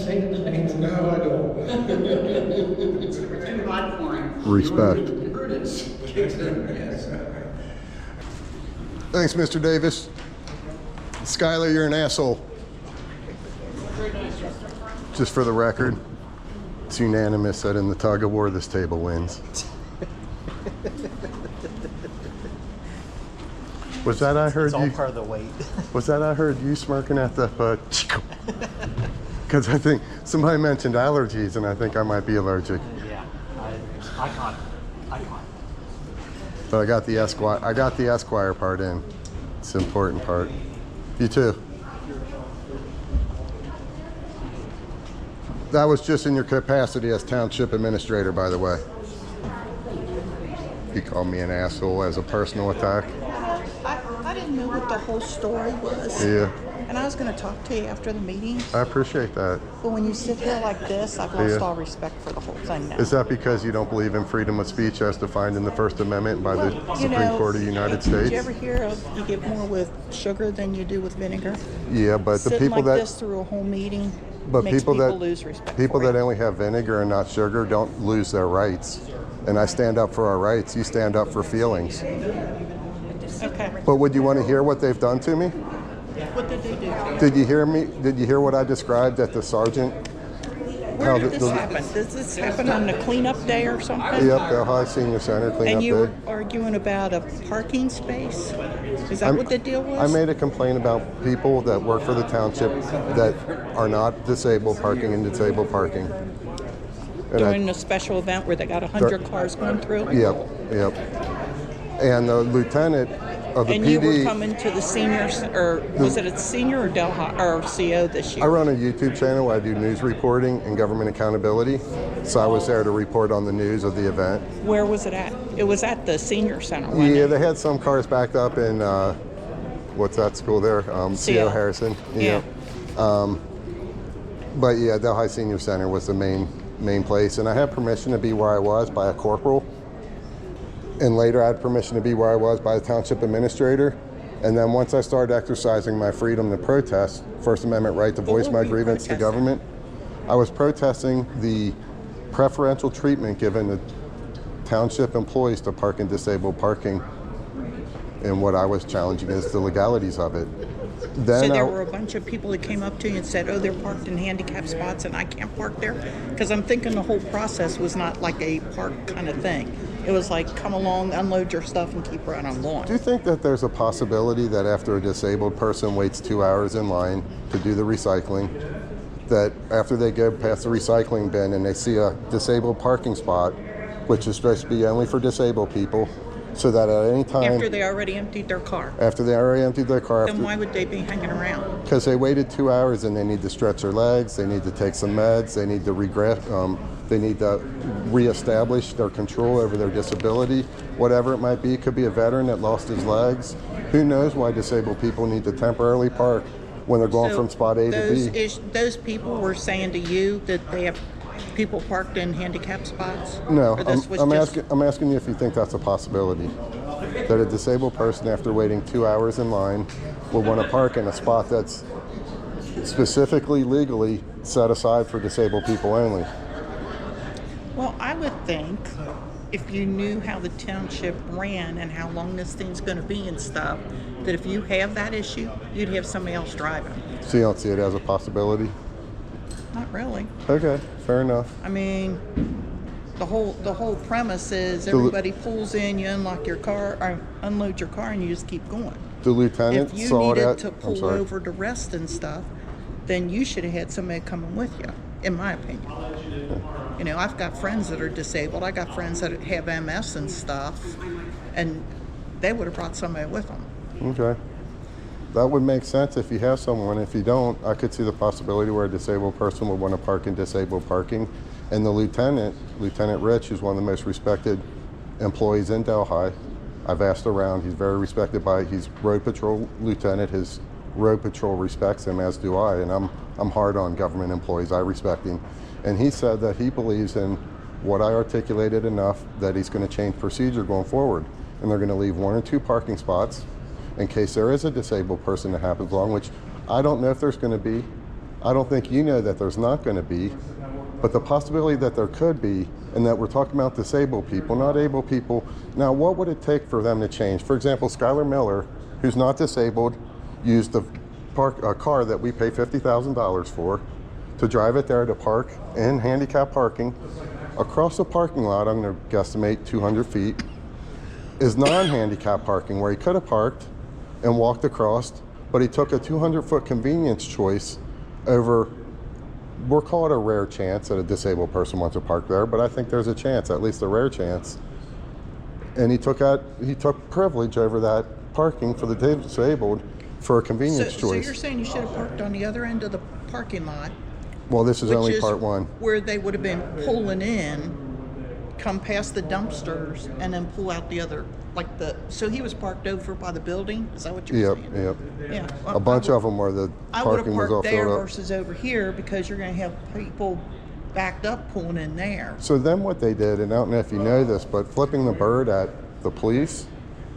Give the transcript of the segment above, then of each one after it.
say tonight? No, I don't. It's too hot for him. Respect. Prudence kicks in, yes. Thanks, Mr. Davis. Skylar, you're an asshole. Just for the record, it's unanimous that in the tug of war, this table wins. Was that I heard It's all you? part of the weight. Was that I heard you smirking at the? Because I think somebody mentioned allergies, and I think I might be allergic. Yeah, I can't. But I got the Esquire. I got the Esquire part in. It's the important part. You too. That was just in your capacity as township administrator, by the way. He called me an asshole as a personal attack. I didn't know what the whole story was. Yeah, And I was going to talk to you after the meeting. I appreciate that. But when you sit here like this, I've lost Yeah. all respect for the whole thing now. Is that because you don't believe in freedom of speech as defined in the First Amendment by the Supreme Court of the United States? Did you ever hear of you get more with sugar than you do with vinegar? Yeah, but the Sitting people like that this through a whole meeting but makes people that lose respect people for that it. only have vinegar and not sugar don't lose their rights. And I stand up for our rights. You stand up for feelings. Okay. But would you want to hear what they've done to me? What did they do? Did you hear me? Did you hear what I described at the sergeant? Where How did the- this the- happen? Does this happen on the cleanup day or something? Yep, the High Senior Center cleanup And you were day. arguing about a parking space? Is that what the deal was? I made a complaint about people that work for the township that are not disabled parking in disabled parking. And During a special event where they got 100 cars going through? Yep. And the lieutenant of the And PD. you were coming to the seniors, or was it a senior or Delhi or CO this I year? run a YouTube channel where I do news reporting and government accountability. So I was there to report on the news of the event. Where was it at? It was at the senior center, wasn't Yeah, it? they had some cars backed up in, what's that school there? CO Harrison. Yeah. But yeah, Delhi Senior Center was the main place. And I had permission to be where I was by a corporal. And later I had permission to be where I was by the township administrator. And then once I started exercising my freedom to protest, First Amendment right to voice what my were you grievance to protesting? government, I was protesting the preferential treatment given to township employees to park in disabled parking. And what I was challenging is the legalities of it. Then So there were a bunch of people that came up to you and said, oh, they're parked in handicap spots and I can't park there? Because I'm thinking the whole process was not like a park kind of thing. It was like, come along, unload your stuff and keep right on going. do you think that there's a possibility that after a disabled person waits 2 hours in line to do the recycling, that after they go past the recycling bin and they see a disabled parking spot, which is supposed to be only for disabled people, so that at any time After they already emptied their car. after they already emptied their car, Then why would they be hanging around? because they waited 2 hours and they need to stretch their legs, they need to take some meds, they need to they need to reestablish their control over their disability, whatever it might be. It could be a veteran that lost his legs. Who knows why disabled people need to temporarily park when they're going So from spot A to B? Those people were saying to you that they have people parked in handicap spots? No, Or this was I'm just- asking you if you think that's a possibility. That a disabled person, after waiting 2 hours in line, will want to park in a spot that's specifically legally set aside for disabled people only. Well, I would think if you knew how the township ran and how long this thing's going to be and stuff, that if you have that issue, you'd have somebody else driving. So you don't see it as a possibility? Not really. Okay, fair enough. I mean, the whole premise is everybody pulls in, you unlock your car, or unload your car, and you just keep going. The lieutenant If you saw needed that. to I'm pull sorry. over to rest and stuff, then you should have had somebody coming with you, in my opinion. You know, I've got friends that are disabled. I got friends that have MS and stuff, and they would have brought somebody with them. Okay. That would make sense if you have someone. If you don't, I could see the possibility where a disabled person would want to park in disabled parking. And the Lieutenant Rich, who's one of the most respected employees in Delhi, I've asked around, he's very respected he's road patrol lieutenant. His road patrol respects him, as do I. And I'm hard on government employees. I respect him. And he said that he believes in what I articulated enough that he's going to change procedure going forward. And they're going to leave 1 or 2 parking spots in case there is a disabled person that happens along, which I don't know if there's going to be. I don't think you know that there's not going to be, but the possibility that there could be, and that we're talking about disabled people, not able people. Now, what would it take for them to change? For example, Skylar Miller, who's not disabled, used a car that we pay $50,000 for to drive it there to park in handicap parking across the parking lot. I'm going to guesstimate 200 feet is non-handicap parking, where he could have parked and walked across, but he took a 200-foot convenience choice over, we'll call it a rare chance that a disabled person wants to park there, but I think there's a chance, at least a rare chance. And he took privilege over that parking for the disabled for a convenience choice. So you're saying you should have parked on the other end of the parking lot? Well, this is which only is part one. Where they would have been pulling in, come past the dumpsters, and then pull out the other, so he was parked over by the building? Is that what you're saying? Yep. Yeah. A bunch of them where the I would have parking was all parked there filled up. versus over here, because you're going to have people backed up pulling in there. So then what they did, and I don't know if you know this, but flipping the bird at the police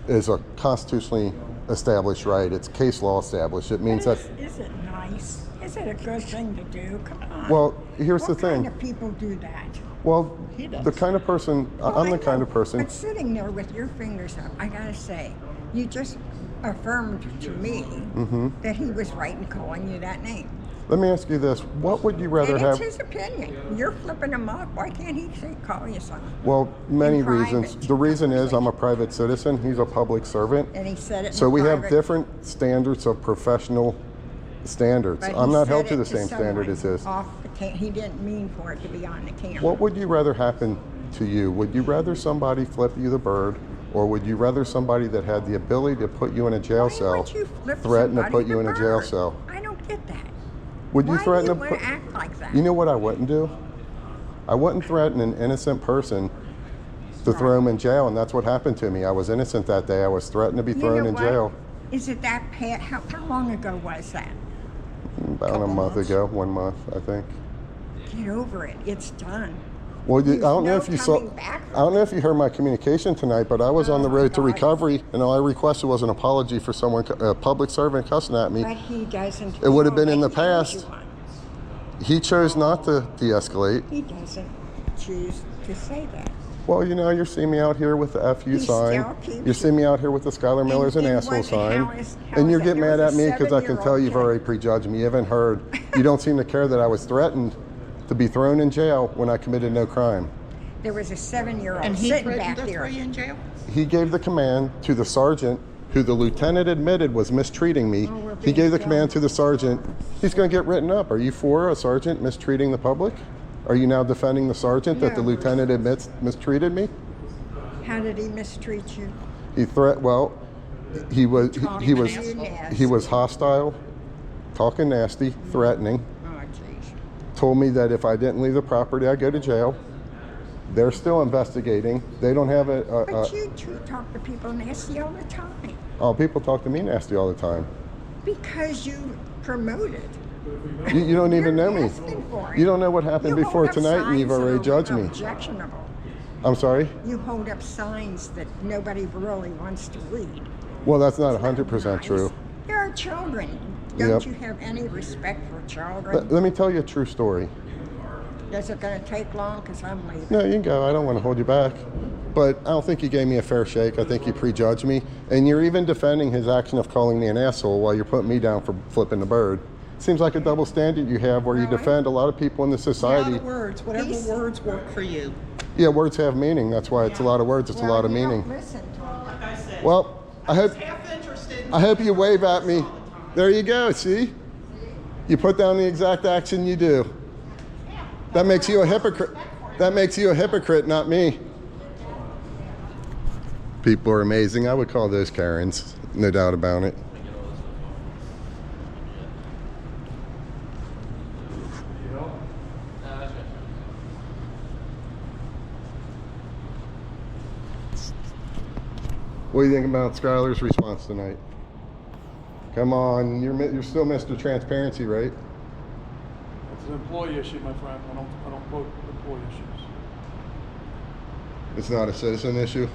is a constitutionally established right. It's case law established. It means that. Is it nice? Is it a good thing to do? Come on. Well, here's the What kind thing. of people do that? Well, He does. the kind of person, I'm the kind of person. But sitting there with your fingers up, I gotta say, you just affirmed to me Mm-hmm. that he was right in calling you that name. Let me ask you this: what would you rather And it's have? his opinion. You're flipping him off. Why can't he call you something? Well, many in private reasons. The reason is I'm a private citizen. He's a public servant. And he said it. So in we have private. different standards of professional standards. But I'm he not said held to it the same standard someone as his. Off the he didn't mean for it to be on the camera. What would you rather happen to you? Would you rather somebody flip you the bird, or would you rather somebody that had the ability to put you in a jail Why cell would you flip threaten to somebody put you the in a jail bird? cell? I don't get that. Would you Why threaten do to you put? want to act like that? You know what I wouldn't do? I wouldn't threaten an innocent person to throw him in jail, and that's what happened to me. I was innocent that day. I was threatened to be You thrown know in what? jail Is it that bad? How long ago was that? about a Couple month months. ago, 1 month, I think. Get over it. It's done. Well, I There's don't know no if you saw. coming back I don't know if you heard my communication tonight, but I was on the Oh, my road to God. recovery, and all I requested was an apology for someone, a public servant, cussing at me. But he doesn't. It would have know been in that the he owes past. you one. He chose not to de-escalate. He doesn't choose to say that. Well, you know, you're seeing me out here with the FU He sign. still keeps You're seeing me out here with the Skylar Miller's an and asshole what- sign. how is And you're that? getting There mad was at a me because I can 7-year-old tell you've kid. already prejudged me. You haven't heard. You don't seem to care that I was threatened to be thrown in jail when I committed no crime. There was a 7-year-old And he sitting threatened back to throw there. you in jail? He gave the command to the sergeant, who the lieutenant admitted was mistreating me. Oh, we're He being gave the filmed. command to the sergeant. He's going to get written up. Are you for a sergeant mistreating the public? Are you now defending the sergeant that the No. lieutenant admits mistreated me? How did he mistreat you? He he was Talking he was hostile, talking nasty, threatening. Oh, jeez. Told me that if I didn't leave the property, I'd go to jail. They're still investigating. They don't have But you two talk to people nasty all the time oh, people talk to me nasty all the time. because you promote it. You don't even know You're me. asking for it. You don't know what happened You before hold up tonight, and you've signs that already are judged me. Objectionable. I'm sorry? You hold up signs that nobody really wants to read. Well, that's not 100% true. Nice. There are children. Yep. Don't you have any respect for children? Let me tell you a true story. Is it going to take long? Because I'm leaving. No, you can go. I don't want to hold you back. But I don't think you gave me a fair shake. I think you prejudged me. And you're even defending his action of calling me an asshole while you're putting me down for flipping the bird. Seems like a double standard you have where you Really? defend a lot of people in the A lot society. of words, whatever He's- words work for you. Yeah, words have meaning. That's why it's a lot of words. It's a lot of you meaning. Don't listen to him. Like I said, Well, I hope interested. I hope you wave at me. There you go. See? You put down the exact action you do. That makes you a hypocrite. That makes you a hypocrite, not me. People are amazing. I would call those Karens, no doubt about it. What do you think about Skylar's response tonight? Come on, you're still Mr. Transparency, right? It's an employee issue, my friend. I don't quote employee issues. It's not a citizen issue.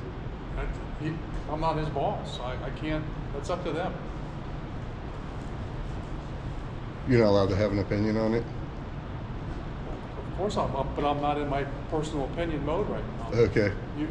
I'm not his boss. I can't. That's up to them. You're not allowed to have an opinion on it? Of course I'm up, but I'm not in my personal opinion mode right now. Okay. You